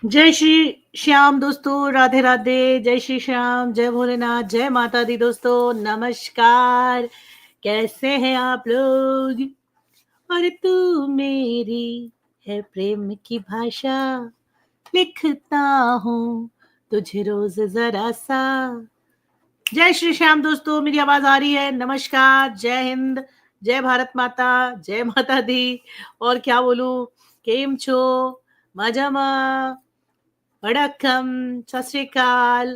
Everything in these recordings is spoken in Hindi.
जय श्री श्याम दोस्तों, राधे राधे। जय श्री श्याम, जय भोलेनाथ, जय माता दी। दोस्तों नमस्कार, कैसे हैं आप लोग? और तू मेरी है प्रेम की भाषा, लिखता हूँ तुझे रोज जरा सा। जय श्री श्याम दोस्तों, मेरी आवाज आ रही है? नमस्कार, जय हिंद, जय भारत माता, जय माता दी। और क्या बोलूं, केम छो, मजामा, वड़क्कम, सत श्री अकाल,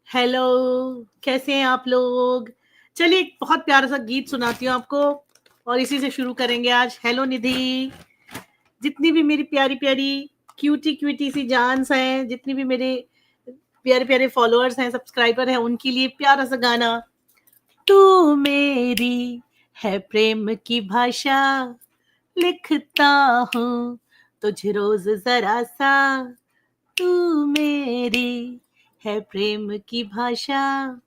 हेलो, कैसे हैं आप लोग? चलिए एक बहुत प्यारा सा गीत सुनाती हूँ आपको और इसी से शुरू करेंगे आज। हेलो निधि, जितनी भी मेरी प्यारी प्यारी क्यूटी क्यूटी सी जानस हैं, जितनी भी मेरे प्यारे प्यारे फॉलोअर्स हैं, सब्सक्राइबर हैं, उनके लिए प्यारा सा गाना। तू मेरी है प्रेम की भाषा, लिखता हूँ तुझे रोज जरा सा। तू मेरी है प्रेम की भाषा,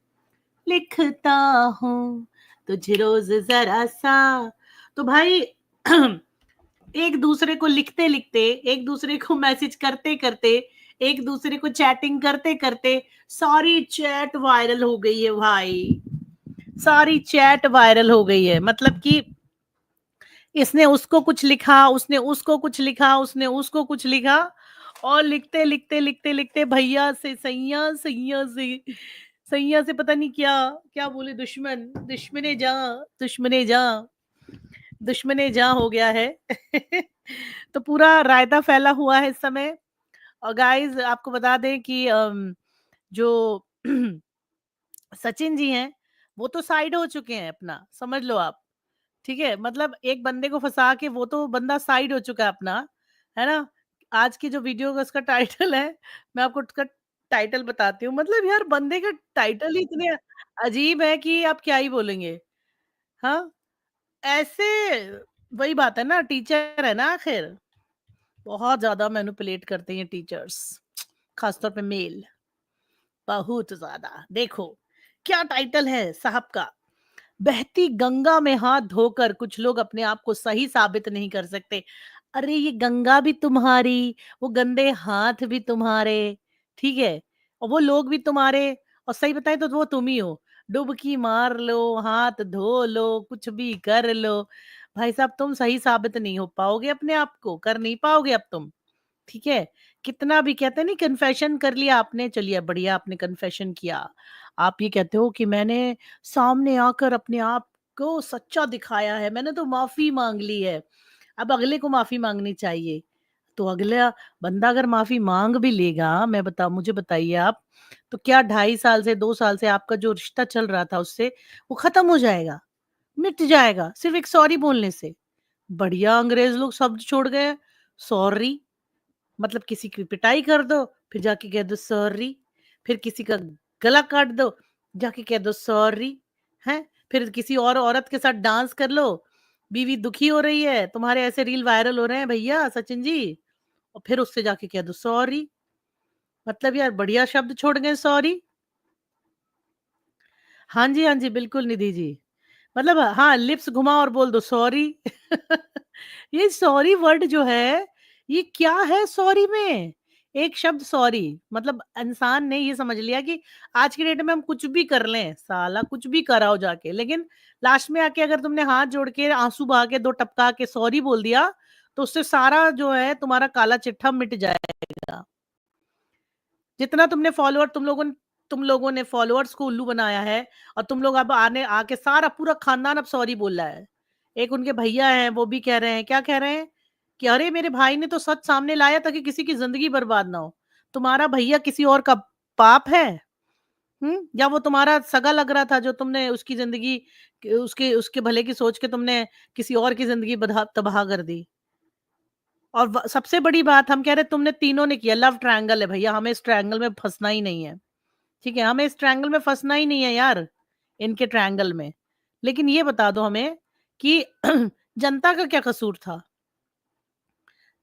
लिखता हूँ तुझे रोज जरा सा। तो भाई एक दूसरे को लिखते लिखते, एक दूसरे को मैसेज करते करते, एक दूसरे को चैटिंग करते करते सारी चैट वायरल हो गई है भाई। सारी चैट वायरल हो गई है, मतलब कि इसने उसको कुछ लिखा, उसने उसको कुछ लिखा, उसने उसको कुछ लिखा, और लिखते लिखते लिखते लिखते भैया से सैया, सैया से सैया से पता नहीं क्या क्या बोले, दुश्मन दुश्मने जा, दुश्मने जा, दुश्मने जा हो गया है। तो पूरा रायता फैला हुआ है इस समय। और गाइस आपको बता दें कि जो सचिन जी हैं, वो तो साइड हो चुके हैं, अपना समझ लो आप। ठीक है, मतलब एक बंदे को फंसा के वो तो बंदा साइड हो चुका है अपना, है ना। आज की जो वीडियो का उसका टाइटल है, मैं आपको उसका टाइटल बताती हूँ। मतलब यार बंदे का टाइटल ही इतने अजीब है कि आप क्या ही बोलेंगे। हाँ, ऐसे वही बात है ना, टीचर है ना आखिर। बहुत ज्यादा मैनिपुलेट करते हैं टीचर्स, खासतौर पे मेल, बहुत ज्यादा। देखो क्या टाइटल है साहब का। बहती गंगा में हाथ धोकर कुछ लोग अपने आप को सही साबित नहीं कर सकते। अरे ये गंगा भी तुम्हारी, वो गंदे हाथ भी तुम्हारे, ठीक है, और वो लोग भी तुम्हारे। और सही बताएं तो वो तुम ही हो। डुबकी मार लो, हाथ धो लो, कुछ भी कर लो, भाई साहब तुम सही साबित नहीं हो पाओगे, अपने आप को कर नहीं पाओगे अब तुम। ठीक है, कितना भी कहते हैं नहीं, कन्फेशन कर लिया आपने, चलिए बढ़िया, आपने कन्फेशन किया। आप ये कहते हो कि मैंने सामने आकर अपने आप को सच्चा दिखाया है, मैंने तो माफी मांग ली है। अब अगले को माफी मांगनी चाहिए। तो अगला बंदा अगर माफी मांग भी लेगा, मैं बता मुझे बताइए आप, तो क्या 2.5 साल से 2 साल से आपका जो रिश्ता चल रहा था उससे, वो खत्म हो जाएगा, मिट जाएगा सिर्फ एक सॉरी बोलने से? बढ़िया अंग्रेज लोग शब्द छोड़ गए, सॉरी। मतलब किसी की पिटाई कर दो, फिर जाके कह दो सॉरी। फिर किसी का गला काट दो, जाके कह दो सॉरी। हैं, फिर किसी और औरत के साथ डांस कर लो, बीवी दुखी हो रही है, तुम्हारे ऐसे रील वायरल हो रहे हैं भैया सचिन जी, और फिर उससे जाके कह दो सॉरी। मतलब यार बढ़िया शब्द छोड़ गए, सॉरी। हाँ जी, हाँ जी, बिल्कुल निधि जी। मतलब हाँ, लिप्स घुमा और बोल दो सॉरी। ये सॉरी वर्ड जो है, ये क्या है सॉरी में? एक शब्द सॉरी, मतलब इंसान ने ये समझ लिया कि आज की डेट में हम कुछ भी कर लें, साला कुछ भी कराओ जाके, लेकिन लास्ट में आके अगर तुमने हाथ जोड़ के आंसू बहा के दो टपका के सॉरी बोल दिया, तो उससे सारा जो है तुम्हारा काला चिट्ठा मिट जाएगा। जितना तुमने फॉलोअर, तुम लोगों ने फॉलोअर्स को उल्लू बनाया है, और तुम लोग अब आने आके सारा पूरा खानदान अब सॉरी बोल रहा है। एक उनके भैया हैं, वो भी कह रहे हैं, क्या कह रहे हैं कि अरे मेरे भाई ने तो सच सामने लाया ताकि किसी की जिंदगी बर्बाद ना हो। तुम्हारा भैया किसी और का पाप है? या वो तुम्हारा सगा लग रहा था जो तुमने उसकी जिंदगी, उसके उसके भले की सोच के तुमने किसी और की जिंदगी तबाह कर दी? और सबसे बड़ी बात हम कह रहे तुमने तीनों ने किया, लव ट्रायंगल है भैया, हमें इस ट्रायंगल में फंसना ही नहीं है। ठीक है, हमें इस ट्रायंगल में फंसना ही नहीं है यार, इनके ट्रायंगल में। लेकिन ये बता दो हमें कि जनता का क्या कसूर था?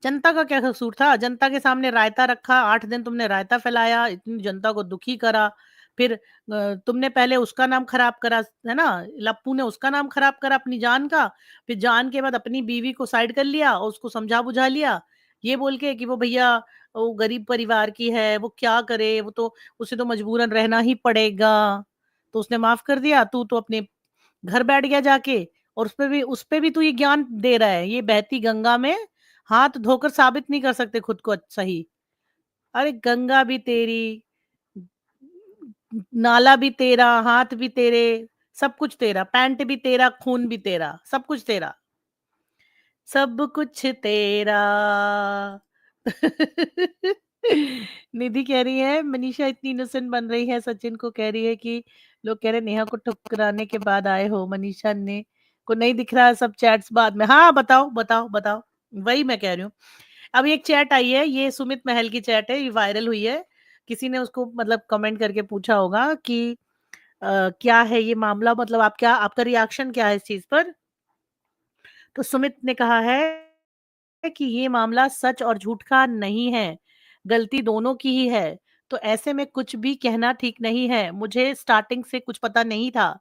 जनता का क्या कसूर था? जनता के सामने रायता रखा, 8 दिन तुमने रायता फैलाया, इतनी जनता को दुखी करा। फिर तुमने पहले उसका नाम खराब करा, है ना, लप्पू ने उसका नाम खराब करा अपनी जान का। फिर जान के बाद अपनी बीवी को साइड कर लिया और उसको समझा बुझा लिया। ये बोल के कि वो भैया वो गरीब परिवार की है, वो क्या करे, वो तो उसे तो मजबूरन रहना ही पड़ेगा। तो उसने माफ कर दिया, तू तो अपने घर बैठ गया जाके, और उस पे भी तू ये ज्ञान दे रहा है। ये बहती गंगा में हाथ धोकर साबित नहीं कर सकते खुद को सही। अरे गंगा भी तेरी, नाला भी तेरा, हाथ भी तेरे, सब कुछ तेरा, पैंट भी तेरा, खून भी तेरा, सब कुछ तेरा, सब कुछ तेरा। निधि कह रही है मनीषा इतनी इनोसेंट बन रही है, सचिन को कह रही है कि लोग कह रहे नेहा को ठुकराने के बाद आए हो, मनीषा ने को नहीं दिख रहा है सब चैट्स बाद में। हाँ बताओ बताओ बताओ, वही मैं कह रही हूँ। अभी एक चैट आई है, ये सुमित महल की चैट है, ये वायरल हुई है। किसी ने उसको मतलब कमेंट करके पूछा होगा कि क्या है ये मामला, मतलब आप क्या, आपका रिएक्शन क्या है इस चीज पर। तो सुमित ने कहा है कि ये मामला सच और झूठ का नहीं है, गलती दोनों की ही है। तो ऐसे में कुछ भी कहना ठीक नहीं है। मुझे स्टार्टिंग से कुछ पता नहीं था,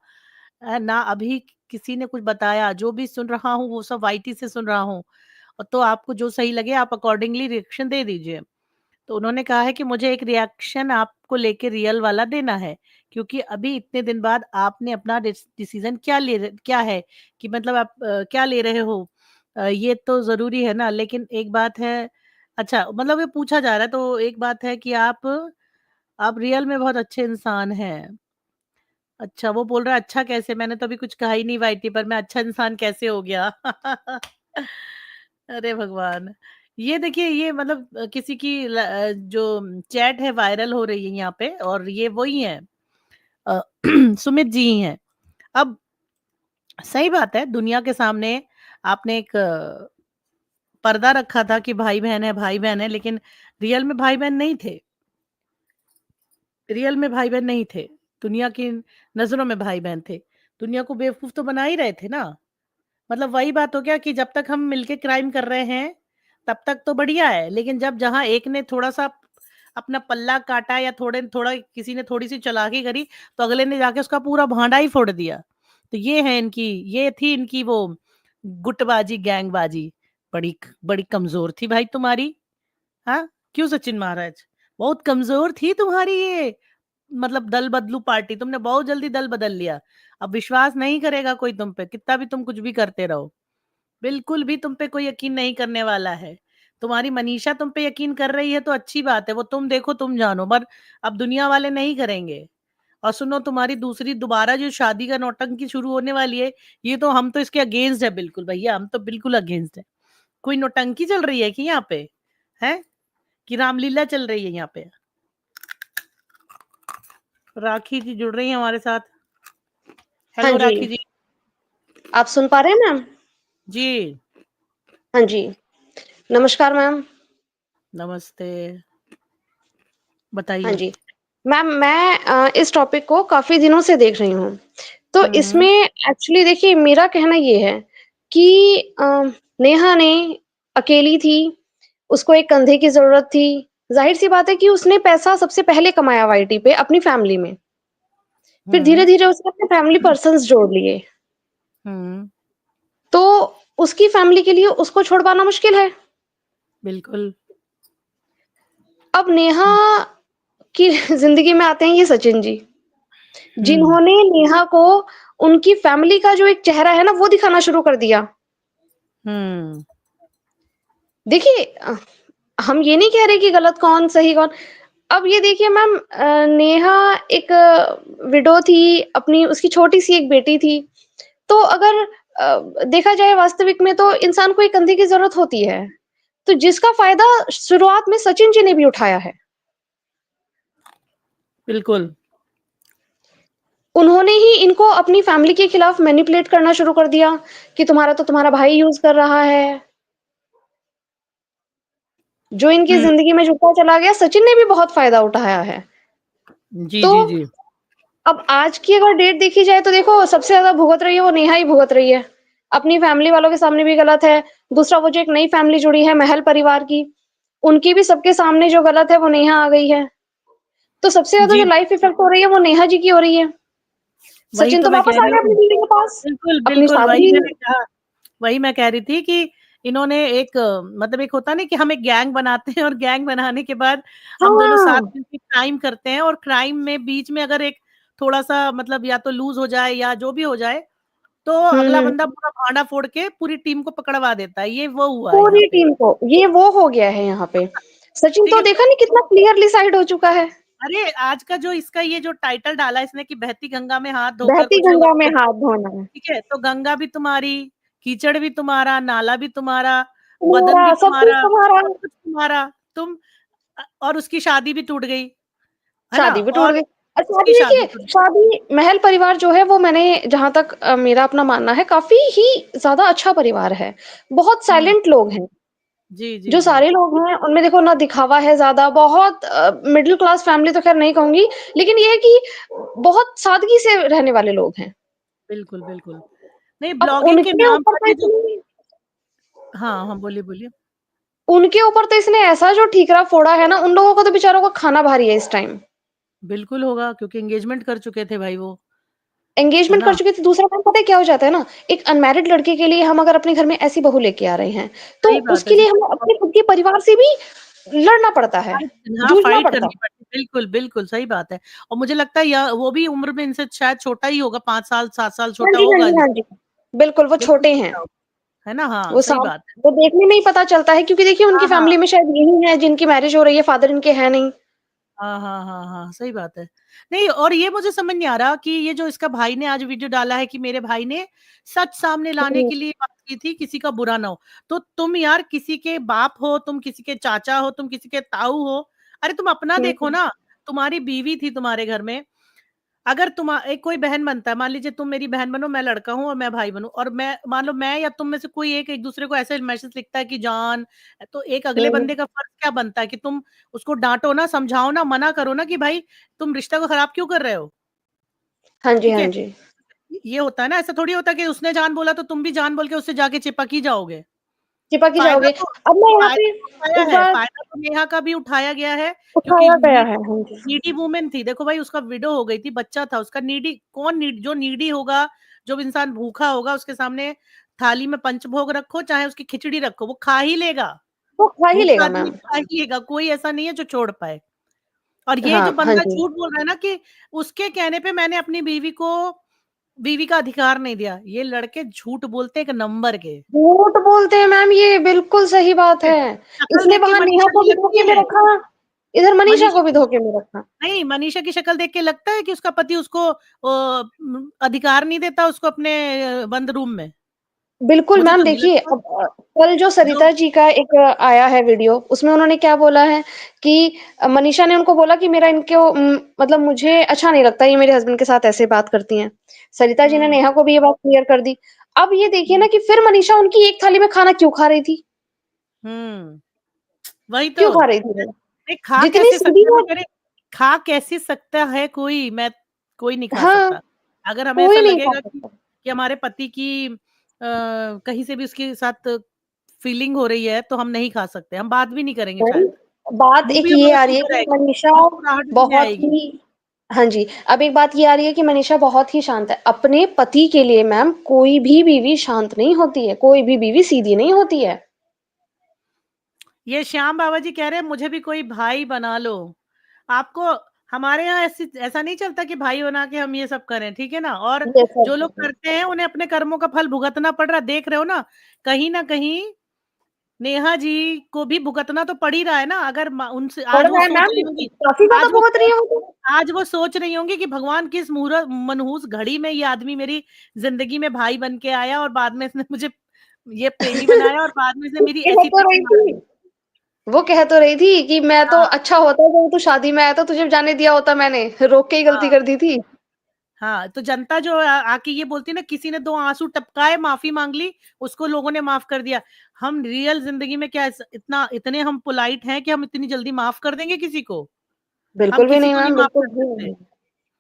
ना अभी किसी ने कुछ बताया। जो भी सुन रहा हूँ वो सब वाईटी से सुन रहा हूँ। तो आपको जो सही लगे आप अकॉर्डिंगली रिएक्शन दे दीजिए। तो उन्होंने कहा है कि मुझे एक रिएक्शन आपको लेके रियल वाला देना है, क्योंकि अभी इतने दिन बाद आपने अपना डिसीजन क्या है, कि मतलब आप क्या ले रहे हो, ये तो जरूरी है ना। लेकिन एक बात है, अच्छा मतलब ये पूछा जा रहा है, तो एक बात है कि आप रियल में बहुत अच्छे इंसान हैं। अच्छा वो बोल रहा है अच्छा कैसे, मैंने तो अभी कुछ कहा ही नहीं वाईटी पर, मैं अच्छा इंसान कैसे हो गया। अरे भगवान। ये देखिए, ये मतलब किसी की जो चैट है वायरल हो रही है यहाँ पे, और ये वही है, अ, सुमित जी ही हैं। अब सही बात है, दुनिया के सामने आपने एक पर्दा रखा था कि भाई बहन है भाई बहन है, लेकिन रियल में भाई बहन नहीं थे। रियल में भाई बहन नहीं थे, दुनिया की नजरों में भाई बहन थे। दुनिया को बेवकूफ तो बना ही रहे थे ना। मतलब वही बात हो गया कि जब तक हम मिलके क्राइम कर रहे हैं तब तक तो बढ़िया है, लेकिन जब जहां एक ने थोड़ा सा अपना पल्ला काटा, या थोड़ा किसी ने थोड़ी सी चालाकी करी, तो अगले ने जाके उसका पूरा भांडा ही फोड़ दिया। तो ये थी इनकी वो गुटबाजी, गैंगबाजी। बड़ी बड़ी कमजोर थी भाई तुम्हारी। हाँ, क्यों सचिन महाराज, बहुत कमजोर थी तुम्हारी ये मतलब दल बदलू पार्टी। तुमने बहुत जल्दी दल बदल लिया। अब विश्वास नहीं करेगा कोई तुम पे, कितना भी तुम कुछ भी करते रहो। बिल्कुल भी तुम पे कोई यकीन नहीं करने वाला है। तुम्हारी मनीषा तुम पे यकीन कर रही है तो अच्छी बात है, वो तुम देखो तुम जानो, पर अब दुनिया वाले नहीं करेंगे। और सुनो, तुम्हारी दूसरी दोबारा जो शादी का नौटंकी शुरू होने वाली है, ये तो हम तो इसके अगेंस्ट है बिल्कुल भैया, हम तो बिल्कुल अगेंस्ट है। कोई नौटंकी चल रही है कि यहाँ पे है, कि रामलीला चल रही है यहाँ पे। राखी जी जुड़ रही है हमारे साथ। हाँ हेलो जी, राखी जी। आप सुन पा रहे हैं मैम? जी हाँ जी, नमस्कार मैम। नमस्ते, हाँ बताइए। जी, मैम मैं इस टॉपिक को काफ़ी दिनों से देख रही हूँ। तो इसमें हम्म। एक्चुअली देखिए मेरा कहना ये है कि नेहा ने अकेली थी, उसको एक कंधे की ज़रूरत थी। ज़ाहिर-सी बात है कि उसने पैसा सबसे पहले कमाया वाईटी पे अपनी फैमिली में। फिर हम्म। धीरे-धीरे उसने अपने फैमिली पर्सन्स जोड़ लिए। हम्म। तो उसकी फैमिली के लिए उसको छोड़ पाना मुश्किल है। बिल्कुल। अब नेहा की ज़िंदगी में आते हैं ये सचिन जी, हम्म। जिन्होंने नेहा को उनकी फैमिली का जो एक चेहरा है ना, वो दिखाना शुरू कर दिया। हम्म। देखिए हम ये नहीं कह रहे कि गलत कौन, सही कौन। अब ये देखिए मैम नेहा एक विडो थी, अपनी उसकी छोटी-सी एक बेटी थी। तो अगर देखा जाए वास्तविक में तो इंसान को एक कंधे की ज़रूरत होती है। तो जिसका फ़ायदा शुरुआत में सचिन जी ने भी उठाया है। बिल्कुल। उन्होंने ही इनको अपनी फैमिली के खिलाफ मैनिपुलेट करना शुरू कर दिया कि तुम्हारा तो तुम्हारा भाई यूज़ कर रहा है। जो इनकी हम्म। ज़िंदगी में जुड़ता चला गया, सचिन ने भी बहुत फ़ायदा उठाया है। जी तो जी जी। अब आज की अगर डेट देखी जाए तो देखो सबसे ज़्यादा भुगत रही है वो नेहा ही भुगत रही है। अपनी फैमिली वालों के सामने भी गलत है। दूसरा वो जो एक नई फैमिली जुड़ी है महल परिवार की, उनकी भी सबके सामने जो गलत है वो नेहा आ गई है। तो सबसे ज़्यादा जी जो लाइफ़ इफ़ेक्ट हो रही है वो नेहा जी की हो रही है। वही सचिन तो तो मैं वापस कह आ रही गया अपनी हूँ। बीवी के पास। बिल्कुल अपनी बिल्कुल, सारी वही मैं कह रही थी कि इन्होंने एक मतलब एक होता नहीं कि हम एक गैंग बनाते हैं और गैंग बनाने के बाद हम दोनों साथ हाँ। मिलकर क्राइम करते हैं, और क्राइम में बीच में अगर एक थोड़ा-सा मतलब या तो लूज़ हो जाए या जो भी हो जाए, तो अगला हुँ। बंदा पूरा भांडा फोड़ के पूरी टीम को पकड़वा देता है। ये वो हुआ है यहाँ पूरी पे। टीम को, ये वो हो गया है यहाँ पे। सचिन ठीक तो है, देखा कोई नहीं कितना क्लियरली साइड हो चुका है। अरे आज का जो इसका ये जो टाइटल डाला है इसने कि बहती गंगा में हाथ धोकर बहती कुछ लोग गंगा में आपको, हाथ धोना है। ठीक है, तो गंगा भी तुम्हारी, कीचड़ भी तुम्हारा, नाला भी तुम्हारा, बदन भी तुम्हारा, सब कुछ तुम्हारा, तुम्हारा। सब कुछ तुम्हारा। तुम और उसकी शादी भी टूट गई, है ना? शादी भी टूट और गई। अच्छा उसकी अभी शादी देखिए, टूट गई। शादी महल परिवार जो है वो मैंने जहाँ तक मेरा अपना मानना है काफ़ी ही ज़्यादा अच्छा परिवार है। बहुत हुँ, साइलेंट लोग हैं। जी, जी, जो जी। सारे लोग हैं उनमें देखो ना दिखावा है ज़्यादा, बहुत मिडल क्लास फैमिली तो ख़ैर नहीं कहूँगी, लेकिन ये है कि बहुत सादगी से रहने वाले लोग हैं। बिल्कुल, बिल्कुल। नहीं, अब ब्लॉगिंग के उनके नाम ऊपर पर तो ये जो, इतनी हाँ, हाँ, बोलिए, बोलिए। उनके ऊपर तो इसने ऐसा जो ठीकरा फोड़ा है ना, उन लोगों को तो बेचारों को खाना भारी है इस टाइम। बिल्कुल होगा क्योंकि एंगेजमेंट कर चुके थे भाई वो, है एंगेजमेंट कर ना? चुके थे, दूसरा काम पता है क्या हो जाता है ना, एक अनमैरिड लड़के के लिए हम अगर अपने घर में ऐसी बहू लेके आ रहे हैं, तो सही बात है, उसके लिए हमें अपने खुद के परिवार से भी लड़ना पड़ता है, हाँ, जूझना फाइट पड़ता करनी है। पड़ती है। बिल्कुल, बिल्कुल, सही बात है। और मुझे लगता है या वो भी उम्र में इनसे शायद छोटा ही होगा, 5 साल, 7 साल हाँ छोटा जी, हाँ होगा जी, हाँ इनसे। जी। बिल्कुल, वो बिल्कुल छोटे हैं। छोटा होगा, है ना? हाँ, वो सही साम बात है। वो देखने में ही पता चलता है क्योंकि देखिए उनकी हाँ, हाँ। फैमिली में शायद यही है जिनकी मैरिज हो रही है, फादर इनके हैं नहीं। हाँ, हाँ, हाँ, हाँ, सही बात है। नहीं, और ये मुझे समझ नहीं आ रहा कि ये जो इसका भाई ने आज वीडियो डाला है कि मेरे भाई ने सच सामने लाने हुँ, के लिए बात की थी, किसी का बुरा ना हो। तो तुम यार किसी के बाप हो, तुम किसी के चाचा हो, तुम किसी के ताऊ हो, अरे तुम अपना हुँ, देखो ना। तुम्हारी बीवी थी तुम्हारे घर में, अगर एक कोई बहन बनता है, मान लीजिए तुम मेरी बहन बनो, मैं लड़का हूँ और मैं भाई बनूँ, और मैं मान लो मैं या तुम में से कोई एक एक दूसरे को ऐसे मैसेज लिखता है कि जान, तो एक हुँ, अगले हुँ। बंदे का फर्ज क्या बनता है कि तुम उसको डांटो ना, समझाओ ना, मना करो ना कि भाई तुम रिश्ता को खराब क्यों कर रहे हो। हाँ जी, ठीक हाँ है, जी। ये होता है ना, ऐसा थोड़ी होता कि उसने जान बोला तो तुम भी जान बोल के उससे जाके चिपक ही जाओगे। चिपक ही फायदा जाओगे। तो अब मैं यहाँ पे फायदा तो उठाया एक है, बात फायदा तो नेहा का भी उठाया गया है, क्योंकि उठाया गया है। हाँ जी। नीडी वुमन थी। देखो भाई उसका विडो हो गई थी, बच्चा था उसका। नीडी कौन, जो नीडी होगा, जो इंसान भूखा होगा, उसके सामने थाली में पंचभोग रखो, चाहे उसकी खिचड़ी रखो, वो खा ही लेगा। वो खा ही भूखा लेगा आदमी मैम। खा ही लेगा, कोई ऐसा नहीं है जो छोड़ पाए। और ये जो हाँ, हाँ बंदा जी। झूठ बोल रहा है ना कि उसके कहने पे मैंने अपनी बीवी का अधिकार नहीं दिया, ये लड़के झूठ बोलते हैं एक नंबर के। झूठ बोलते हैं मैम ये, बिल्कुल सही बात है। शक्ल इसने देख के वहाँ नेहा मनीषा को की भी लगती धोखे में है, रखा, इधर मनीषा मनीषा को भी की धोखे में रखा। नहीं, मनीषा की शक्ल देख के लगता है कि उसका पति उसको अधिकार नहीं देता उसको अपने बंद रूम में। बिल्कुल मुझे मैम तो नहीं देखिए, लगता। अब कल जो जो सरिता जी का एक आया है वीडियो, उसमें उन्होंने क्या बोला है कि मनीषा ने उनको बोला कि मेरा इनको मतलब मुझे अच्छा नहीं लगता ये मेरे हस्बैंड के साथ ऐसे बात करती हैं। सरिता जी ने हुँ, नेहा को भी ये बात क्लियर कर दी। अब ये देखिए हुँ, ना कि फिर मनीषा उनकी एक थाली में खाना क्यों खा रही थी? हुँ, वही तो। क्यों खा रही थी वो? नहीं, खा जितनी कैसे सीधी सकता है, वो मैं कह रही खा कैसे सकता है कोई? कोई नहीं खा हाँ, सकता। अगर हमें ऐसा कोई नहीं खा लगेगा सकता। कि हमारे पति की कहीं से भी उसके साथ फीलिंग हो रही है, तो हम नहीं खा सकते, हम बात भी नहीं करेंगे नहीं, शायद। बात मुँह एक भी ये हमारा आ रही है सूखा कि रहेगा, मनीषा मुस्कुराहट भी नहीं बहुत आएगी। ही हाँ जी, अब एक बात ये आ रही है कि मनीषा बहुत ही शांत है। अपने पति के लिए मैम कोई भी बीवी शांत नहीं होती है, कोई भी बीवी सीधी नहीं होती है। ये श्याम बाबा जी कह रहे हैं मुझे भी कोई भाई बना लो। आपको हमारे यहाँ ऐसा नहीं चलता कि भाई बना के हम ये सब करें, ठीक है ना? और ये सब जो लोग करते हैं उन्हें अपने कर्मों का फल भुगतना पड़ रहा है, देख रहे हो ना? कहीं न कहीं नेहा जी को भी भुगतना तो पड़ ही रहा है ना। अगर उनसे पड़ आज वो रहा है सोच मैम, रही होंगी, काफ़ी ज़्यादा आज वो भुगत रही सोच है वो तो। आज वो सोच रही होंगी कि भगवान किस मनहूस घड़ी में ये आदमी मेरी ज़िंदगी में भाई बन के आया और बाद में इसने मुझे ये प्रेमी बनाया और बाद में इसने वो मेरी कह ऐसी तो तैसी रही मार थी दी। वो कह तो रही थी कि मैं तो हाँ, अच्छा होता जब तू शादी में आया था, तुझे जाने दिया होता मैंने, रोक के ही गलती हाँ। कर दी थी। हाँ, तो जनता जो आके ये बोलती है ना, किसी ने 2 आँसू टपकाए, माफ़ी माँग ली, उसको लोगों ने माफ़ कर दिया। हम रियल ज़िंदगी में क्या इतने हम पोलाइट हैं कि हम इतनी जल्दी माफ़ कर देंगे किसी को? हम बिल्कुल भी किसी नहीं को नहीं मैम, माफ़ बिल्कुल कर भी सकते। नहीं।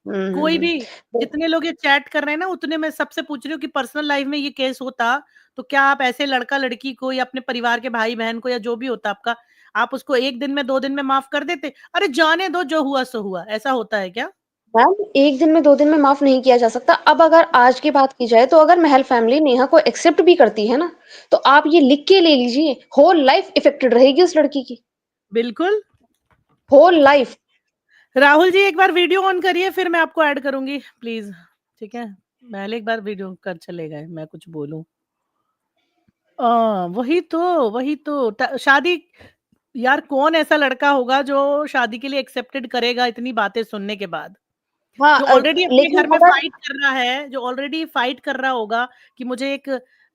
हुँ, हुँ, कोई हुँ। भी, जितने लोग ये चैट कर रहे हैं ना, उतने मैं सबसे पूछ रही हूँ कि पर्सनल लाइफ़ में ये केस होता, तो क्या आप ऐसे लड़का-लड़की को या अपने परिवार के भाई-बहन को या जो भी होता आपका, आप उसको 1 दिन में, 2 दिन में माफ़ कर देते? अरे जाने दो, जो हुआ सो हुआ, ऐसा होता है क्या? मैम 1 दिन में 2 दिन में माफ़ नहीं किया जा सकता। अब अगर आज की बात की जाए तो अगर महल फैमिली नेहा को एक्सेप्ट भी करती है ना, तो आप ये लिख के ले लीजिए, होल लाइफ़ इफ़ेक्टेड रहेगी उस लड़की की। बिल्कुल। Whole life. राहुल जी एक बार वीडियो ऑन करिए, फिर मैं आपको ऐड करूँगी प्लीज़, ठीक है? पहले एक बार वीडियो कर चले गए, मैं कुछ बोलूँ। वही तो शादी, यार कौन ऐसा लड़का होगा जो शादी के लिए एक्सेप्टेड करेगा इतनी बातें सुनने के बाद? हाँ जो ऑलरेडी अपने लेकिन घर में अगर फाइट कर रहा है, जो ऑलरेडी फाइट कर रहा होगा कि मुझे एक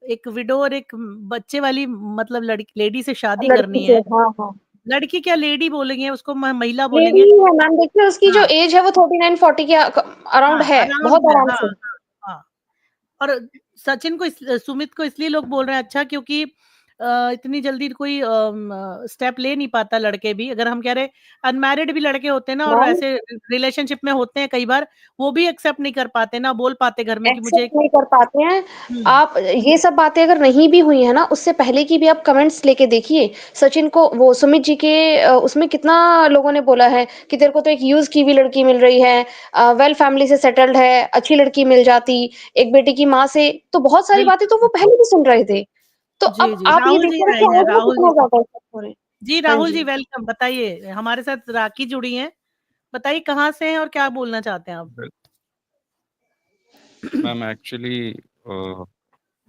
एक विडो और एक बच्चे वाली मतलब लेडी से शादी लड़की करनी से है। हाँ, हाँ। लड़की क्या, लेडी बोलेंगे उसको, महिला लेडी बोलेंगे। ही है मैम, देखिए उसकी जो हाँ, एज है वो 39-40 के अराउंड हाँ, है, अराउंड बहुत है। आराम हाँ, से। हाँ, हाँ। और सचिन को सुमित को इसलिए लोग बोल रहे हैं अच्छा, क्योंकि इतनी जल्दी कोई स्टेप ले नहीं पाता लड़के भी। अगर हम कह रहे अनमैरिड भी लड़के होते हैं ना, और मैम ऐसे रिलेशनशिप में होते हैं कई बार, वो भी एक्सेप्ट नहीं कर पाते ना, बोल पाते घर में कि मुझे एक्सेप्ट नहीं कर पाते हैं। हम्म, आप ये सब बातें अगर नहीं भी हुई है ना, उससे पहले की भी आप कमेंट्स लेके देखिए। सचिन को वो सुमित जी के उसमें कितना लोगों ने बोला है कि तेरे को तो एक यूज़ की हुई लड़की मिल रही है, वेल फैमिली से सेटल्ड है, अच्छी लड़की मिल जाती, एक बेटे की माँ से, तो बहुत सारी बातें बिल्कुल, तो वो बिल्कुल। पहले भी सुन रहे थे। तो जी, अब जी। आप ये राहुल जी देखिए ना है कि इधर, आज वो राहुल कितना जी। ज़्यादा इफ़ेक्ट हो रहे हैं। जी, हाँ राहुल जी जी। वेलकम, बताइए। हमारे साथ राखी जुड़ी हैं। बताइए कहाँ से हैं और क्या बोलना चाहते हैं आप? वेल, मैम एक्चुअली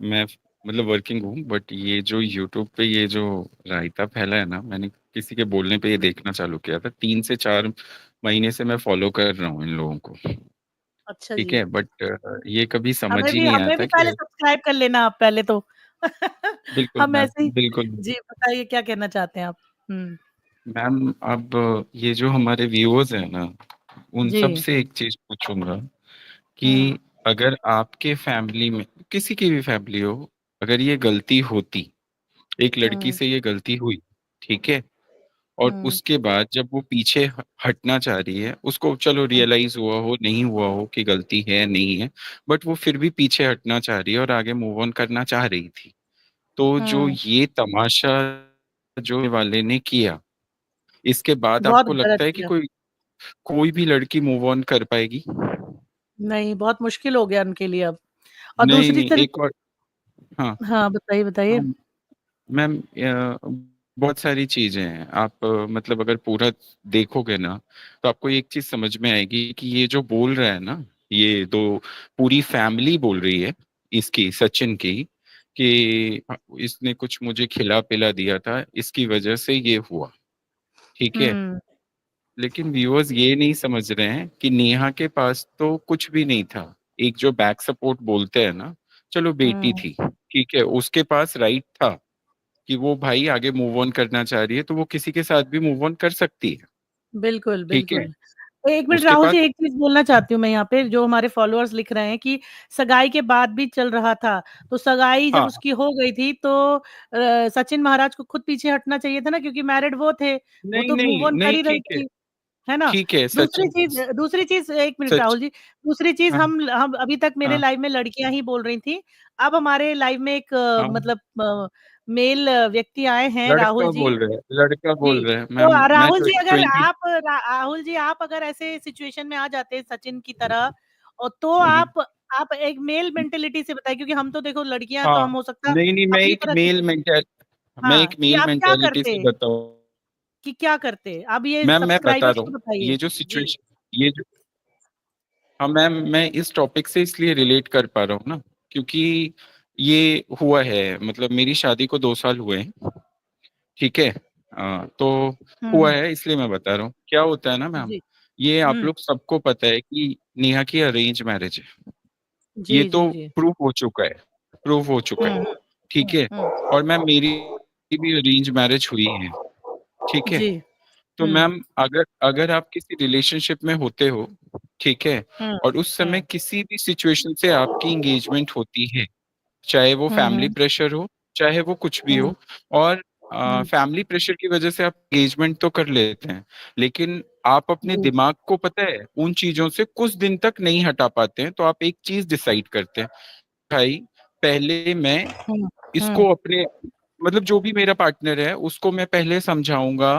मैं मतलब वर्किंग हूँ, बट ये जो यूट्यूब पे ये जो रायता फैला है ना, मैंने किसी के बोलने पे ये देखना चालू किया था। 3 से 4 महीने से मैं फॉलो कर रहा हूँ इन लोगों को। अच्छा ठीक जी। है, बट ये कभी समझ ही नहीं हमें भी आता पहले कि सब्सक्राइब कर लेना आप पहले तो। बिल्कुल हम मैम, ऐसे ही। बिल्कुल जी, बताइए क्या कहना चाहते हैं आप? हुँ। मैम। अब ये जो हमारे व्यूअर्स हैं ना, उन जी। सब से एक चीज पूछूंगा कि हुँ, अगर आपके फैमिली में किसी की भी फैमिली हो, अगर ये गलती होती, एक लड़की हुँ, से ये गलती हुई, ठीक है, और हुँ, उसके बाद जब वो पीछे हटना चाह रही है, उसको चलो हुँ, रियलाइज हुआ हो नहीं हुआ हो कि गलती है नहीं है, बट वो फिर भी पीछे हटना चाह रही है और आगे मूव ऑन करना चाह रही थी, तो जो हुँ। ये तमाशा जो वाले ने किया, इसके बाद बहुत आपको गलत लगता है कि किया। कोई कोई भी लड़की मूव ऑन कर पाएगी? नहीं, बहुत मुश्किल हो गया उनके लिए अब। और नहीं दूसरी नहीं, तरफ, एक और। हाँ। हाँ, बताइए, बताइए। हम मैम बहुत सारी चीजें हैं। आप मतलब अगर पूरा देखोगे ना, तो आपको एक चीज समझ में आएगी कि ये जो बोल रहा है ना, ये दो पूरी फैमिली बोल रही है इसकी, सचिन की, कि इसने कुछ मुझे खिला पिला दिया था, इसकी वजह से ये हुआ। ठीक है, हुँ, लेकिन व्यूअर्स ये नहीं समझ रहे हैं कि नेहा के पास तो कुछ भी नहीं था। एक जो बैक सपोर्ट बोलते हैं ना, चलो बेटी हुँ। थी, ठीक है, उसके पास राइट था कि वो भाई आगे मूव ऑन करना चाह रही है, तो वो किसी के साथ भी मूव ऑन कर सकती है। बिल्कुल, ठीक है, बिल्कुल। 1 मिनट उसके राहुल पास। जी, एक चीज़ बोलना चाहती हूँ मैं यहाँ पे, जो हमारे फॉलोअर्स लिख रहे हैं कि सगाई के बाद भी चल रहा था। तो सगाई जब हाँ, उसकी हो गई थी तो सचिन महाराज को खुद पीछे हटना चाहिए था ना, क्योंकि मैरिड वो थे। वो नहीं तो मूव नहीं ऑन कर नहीं, ही रही ठीक है, थी। है ना? ठीक है, दूसरी सचिन, चीज़, 1 मिनट सच। राहुल जी, दूसरी चीज़, हाँ, हम अभी तक मेरे हाँ, लाइव में लड़कियाँ ही बोल रही थीं। अब हमारे लाइव में एक हाँ, मतलब मेल व्यक्ति आए हैं, राहुल लड़का जी। बोल रहे हैं, लड़का जी, बोल रहे हैं तो मैम। मैं राहुल जी, अगर 20। आप राहुल जी, आप अगर ऐसे सिचुएशन में आ जाते सचिन की तरह, तो आप एक मेल मेंटालिटी से बताइए, क्योंकि हम तो देखो लड़कियाँ तो हाँ, हम हो सकता है नहीं नहीं, अपनी तरह की। मैं हाँ, एक कि मेल आप क्या मेंटेलिटी करते? से बताऊं। कि क्या करते? अब ये मैम मैं बता सब्सक्राइबर्स रहा को हूँ, बताइए। ये जो जी। सिचुएशन, ये जो, हाँ मैम, मैं इस टॉपिक से इसलिए रिलेट कर पा रहा हूँ ना, क्योंकि ये हुआ है, मतलब मेरी शादी को 2 साल हुए हैं। ठीक है, तो हुँ, हुआ हुँ। है इसलिए मैं बता रहा हूँ। क्या होता है ना मैम, जी। ये आप हुँ। लोग सबको पता है कि नेहा की अरेंज मैरिज है। ये जी, जी, तो जी। प्रूफ हो चुका है, प्रूफ हो चुका हुँ, है। हुँ, ठीक हुँ, है, हुँ। और मैम मेरी भी अरेंज मैरिज हुई है। ठीक है, जी। तो हुँ, मैम अगर अगर आप किसी रिलेशनशिप में होते हो, ठीक है, हुँ, और उस समय हुँ, किसी भी सिचुएशन से आपकी इंगेजमेंट होती है, चाहे वो हुँ, फैमिली हुँ, प्रेशर हो, चाहे वो कुछ भी हुँ, हो, और हुँ। फैमिली प्रेशर की वजह से आप एंगेजमेंट तो कर लेते हैं, लेकिन आप अपने जी। दिमाग को पता है उन चीजों से कुछ दिन तक नहीं हटा पाते हैं, तो आप एक चीज डिसाइड करते हैं, भाई पहले मैं हुँ, हुँ, इसको अपने, मतलब जो भी मेरा पार्टनर है उसको मैं पहले समझाऊंगा,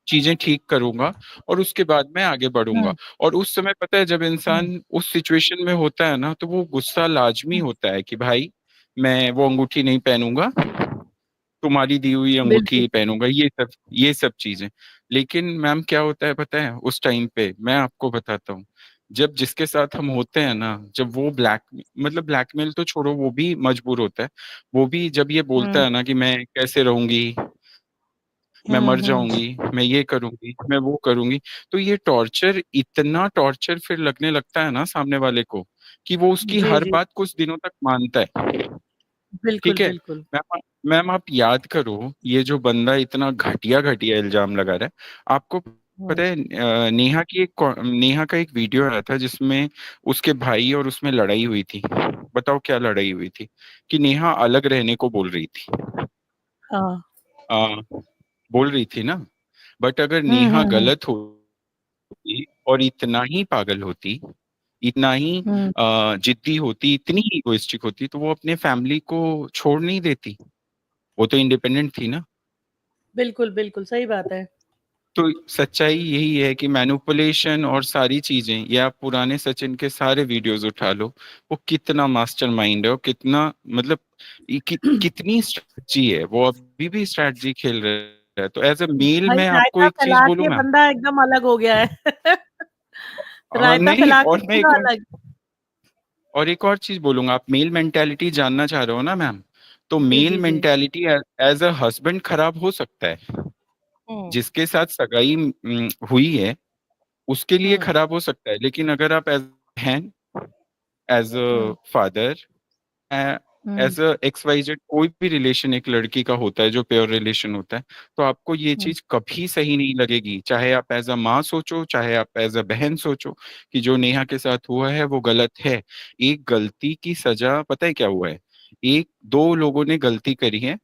चीजें ठीक करूंगा और उसके बाद मैं आगे बढ़ूंगा। हम्म और उस समय पता है जब हम्म इंसान उस सिचुएशन में होता है ना, तो वो गुस्सा लाजमी होता है कि भाई मैं वो अंगूठी नहीं पहनूंगा, तुम्हारी दी हुई अंगूठी बिल्कुल ही पहनूंगा, ये सब चीजें। लेकिन मैम क्या होता है पता है, उस टाइम पे मैं आपको बताता हूँ, जब जिसके साथ हम होते हैं ना, जब वो मतलब ब्लैकमेल तो छोड़ो, वो भी मजबूर होता है। वो भी जब ये बोलता हम्म है ना कि मैं कैसे रहूंगी, मैं मर हम्म। जाऊंगी, मैं ये करूंगी, मैं वो करूंगी, तो ये टॉर्चर, इतना टॉर्चर फिर लगने लगता है ना सामने वाले को, कि वो उसकी जी हर जी बात कुछ दिनों तक मानता है। बिल्कुल ठीक है। बिल्कुल। मैम मैम आप याद करो, ये जो बंदा इतना घटिया घटिया इल्जाम लगा रहा है, आपको हम्म पता है नेहा का एक वीडियो आया था जिसमें उसके भाई और उसमें लड़ाई हुई थी। बताओ क्या लड़ाई हुई थी, कि नेहा अलग रहने को बोल रही थी। हाँ आ, बोल रही थी ना। बट अगर नेहा हम्म। गलत होती और इतना ही पागल होती, इतना ही हम्म जिद्दी होती, इतनी ही इगोइस्टिक होती, तो वो अपने फैमिली को छोड़ नहीं देती। वो तो इंडिपेंडेंट थी ना। बिल्कुल बिल्कुल सही बात है। तो सच्चाई यही है कि मैनिपुलेशन और सारी चीजें, या आप पुराने सचिन के सारे वीडियोस उठा लो, वो कितना मास्टरमाइंड है और कितना मतलब कितनी स्ट्रेटजी है, वो अभी भी स्ट्रेटजी खेल रहा है। तो एज अ मेल भाई मैं आपको रायता एक चीज फैला बोलूं के मैम। बंदा एकदम अलग हो गया है। रायता नहीं, फैला के और मैं पूरा अलग। एक और चीज बोलूंगा, आप मेल मेंटेलिटी जानना चाह रहे हो ना मैम, तो जी मेल जी जी। मेंटेलिटी एज अ हस्बैंड खराब हो सकता है, हम्म जिसके साथ सगाई हुई है उसके लिए हम्म खराब हो सकता है। लेकिन अगर आप एज बहन, as a hmm father, hmm as a X Y Z, कोई भी रिलेशन एक लड़की का होता है जो प्योर रिलेशन होता है, तो आपको ये हम्म चीज कभी सही नहीं लगेगी। चाहे आप एज अ माँ सोचो, चाहे आप एज अ बहन सोचो, कि जो नेहा के साथ हुआ है वो गलत है। एक गलती की सजा पता है क्या हुआ है, एक दो लोगों ने गलती करी है,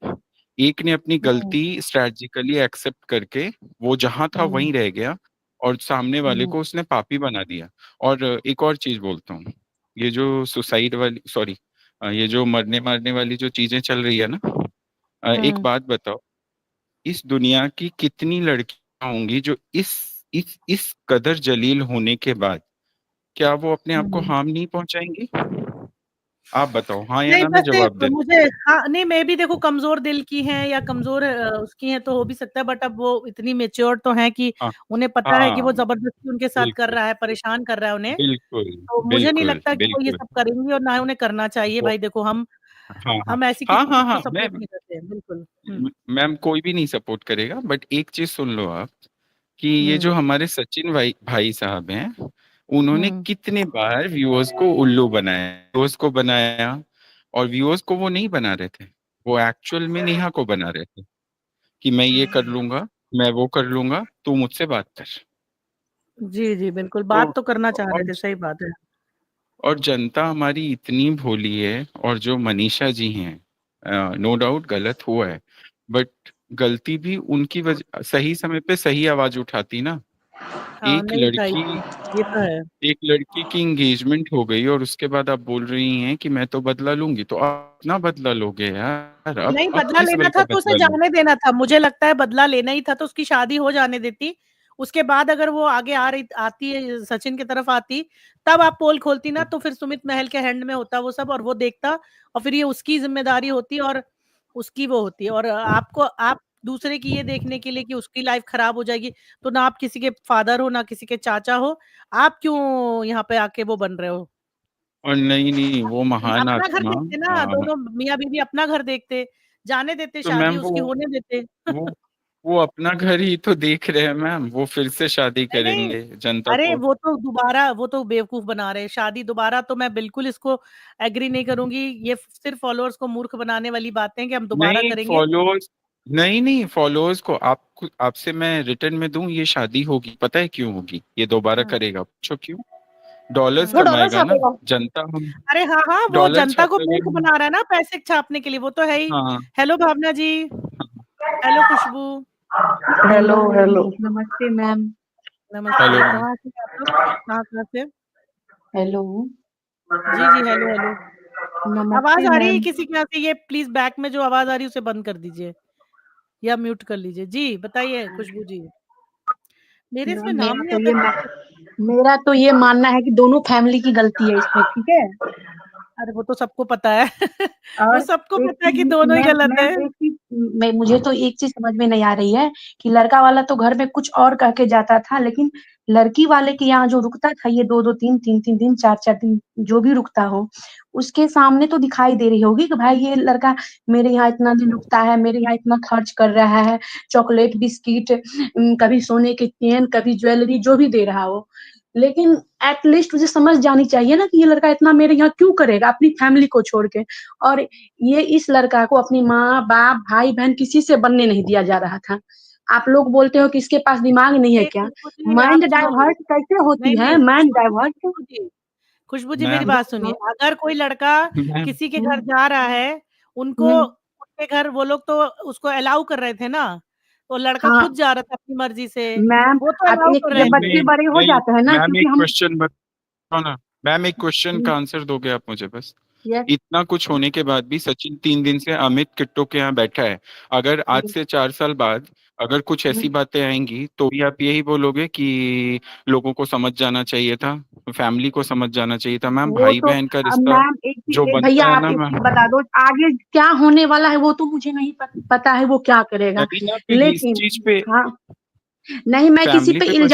एक ने अपनी हम्म गलती स्ट्रेटजिकली एक्सेप्ट करके वो जहां था हम्म वहीं रह गया, और सामने वाले हम्म को उसने पापी बना दिया। और एक और चीज बोलता हूँ, ये जो सुसाइड वाली, सॉरी, ये जो मरने मारने वाली जो चीजें चल रही है ना, एक हम्म बात बताओ, इस दुनिया की कितनी लड़कियां होंगी जो इस कदर जलील होने के बाद, क्या वो अपने आप को हम्म। हार्म नहीं पहुंचाएंगी? आप बताओ, हाँ या नहीं ना में वैसे जवाब देना। मुझे, हाँ नहीं मैं भी देखो कमजोर दिल की हैं या कमजोर उसकी हैं तो हो भी सकता है, बट अब वो इतनी मेच्योर तो हैं कि हाँ उन्हें पता है कि वो हाँ, जबरदस्ती उनके साथ कर बिल्कुल रहा है, परेशान कर रहा है उन्हें। बिल्कुल तो मुझे नहीं बिल्कुल लगता कि वो ये बिल्कुल। सब करेंगी और ना ही उन्हें करना चाहिए। वो भाई देखो हाँ हाँ हम ऐसी हाँ किसी हाँ चीज को हाँ, सपोर्ट नहीं करते हैं बिल्कुल। मैम कोई भी नहीं सपोर्ट करेगा, बट एक चीज सुन लो आप, कि ये जो हम्म हमारे सचिन भाई भाई साहब हैं, उन्होंने हम्म कितने बार व्यूअर्स को उल्लू बनाया, व्यूअर्स को बनाया, और व्यूअर्स को वो नहीं बना रहे थे, वो एक्चुअल में नेहा को बना रहे थे, कि मैं ये कर लूंगा, मैं वो कर लूंगा, तू मुझसे बात कर। जी जी बिल्कुल, तो बात तो करना चाह रहे और थे, सही बात है। जनता हमारी इतनी भोली है, और जो मनीषा जी हैं, नो डाउट गलत हुआ है, बट गलती भी उनकी वजह, सही समय पे सही आवाज उठाती ना। हाँ एक नहीं उठाई लड़की थी, ये तो है। एक लड़की की एंगेजमेंट हो गई और उसके बाद आप बोल रही हैं कि मैं तो बदला लूंगी, तो आप अपना बदला लोगे यार, नहीं अब बदला किस लेना लेवल था का तो उसे बदला लोगे? जाने देना था, मुझे लगता है बदला लेना ही था तो उसकी शादी हो जाने देती। उसके बाद अगर वो आगे आती है सचिन की तरफ आती, तब आप पोल खोलती ना, तो फिर सुमित महल के हैंड में होता वो सब और वो देखता, और फिर ये उसकी जिम्मेदारी होती और उसकी वो होती। और आपको आप दूसरे की ये देखने के लिए कि उसकी लाइफ खराब हो जाएगी, तो ना आप किसी के फादर हो ना किसी के चाचा हो, आप क्यों यहाँ पे आके वो बन रहे हो? और नहीं नहीं, वो महान अपना घर आत्मा, देखते ना, आ, दोनों मियाँ बीवी अपना घर देखते, जाने देते, तो शादी मैम उसकी होने देते। वो वो अपना घर ही तो देख रहे हैं मैम, वो फिर से शादी नहीं नहीं, करेंगे जनता अरे को। वो तो बेवकूफ बना रहे हैं, शादी दोबारा तो मैं बिल्कुल इसको एग्री नहीं करूंगी। ये सिर्फ फॉलोअर्स को मूर्ख बनाने वाली बातें हैं कि हम दोबारा नहीं करेंगे। फॉलोअर्स, नहीं नहीं, फॉलोअर्स को आपसे मैं रिटर्न में दूं, ये शादी होगी, पता है क्यों होगी, ये दोबारा हम्म करेगा, पूछो क्यों? डॉलर्स वो हम्म। डॉलर कमाएगा ना, छापेगा। जनता हम अरे हाँ हाँ, वो डॉलर जनता को छापेगा मूर्ख हम। बना रहा है ना पैसे छापने के लिए, वो तो है ही। हाँ हेलो भावना जी। हेलो खुशबू। हेलो हेलो नमस्ते मैम। नमस्ते, हेलो मैम। कहाँ से आप लोग, कहाँ कहाँ से? हेलो जी जी, हेलो हेलो। आवाज नमस्ते आ रही है मैम। किसी के यहाँ से? ये प्लीज बैक में जो आवाज आ रही है उसे बंद कर दीजिए या म्यूट कर लीजिए। जी बताइए खुशबू जी। मेरे इसमें मेरा नाम नहीं तो आता ये है। मेरा तो ये मानना है कि दोनों फैमिली की गलती है इसमें, ठीक है। अरे वो तो सबको पता है वो और सबको एक पता है कि चीज दोनों ही मैम गलत है। मैम एक चीज मुझे तो एक चीज समझ में नहीं आ रही है कि लड़का वाला तो घर में कुछ और कह के जाता था, लेकिन लड़की वाले के यहाँ जो रुकता था ये 2-2 3-3 दिन 4-4 दिन जो भी रुकता हो, उसके सामने तो दिखाई दे रही होगी कि भाई ये लड़का मेरे यहाँ इतना दिन रुकता है, मेरे यहाँ इतना खर्च कर रहा है, चॉकलेट बिस्किट, कभी सोने के चेन, कभी ज्वेलरी जो भी दे रहा हो। लेकिन एटलीस्ट मुझे समझ जानी चाहिए ना कि ये लड़का इतना मेरे यहाँ क्यों करेगा अपनी फैमिली को छोड़ के। और ये इस लड़का को अपनी माँ बाप भाई बहन किसी से बनने नहीं दिया जा रहा था। आप लोग बोलते हो कि इसके पास दिमाग नहीं है ये क्या? खुशबू जी आप माइंड सुनो मेरी डाइवर्ट बात। कैसे नहीं होती है नहीं माइंड डाइवर्ट? खुशबू जी मेरी मैम बात सुनिए। अगर कोई लड़का मैम किसी के घर जा रहा है, उनको हुँ, उनके घर वो लोग तो उसको अलाउ कर रहे थे ना, तो लड़का हाँ, खुद जा रहा था अपनी मर्जी से, मैम वो तो अब अलाउ एक कर जब रहे थे। बच्चे नहीं बड़े हो नहीं जाते हैं ना मैम क्योंकि एक हम क्वेश्चन बताओ ना। मैम एक क्वेश्चन का आंसर दोगे आप मुझे बस। यस इतना कुछ होने के बाद भी सचिन 3 दिन से अमित किट्टो के यहाँ बैठा है। अगर आज हुँ, से 4 साल बाद अगर कुछ हुँ। ऐसी बातें आएंगी तो भी आप यही बोलोगे कि लोगों को समझ जाना चाहिए था, फैमिली को समझ जाना चाहिए था। मैम वो भाई तो बहन का रिश्ता मैम एक जो चीज भैया बनता है आप ना एक चीज मैम, बता दो, आगे क्या होने वाला है वो तो मुझे नहीं पता है वो क्या करेगा। नहीं ना फिर इस लेकिन चीज पे हाँ, नहीं मैं किसी फैमिली पे पे इल्जाम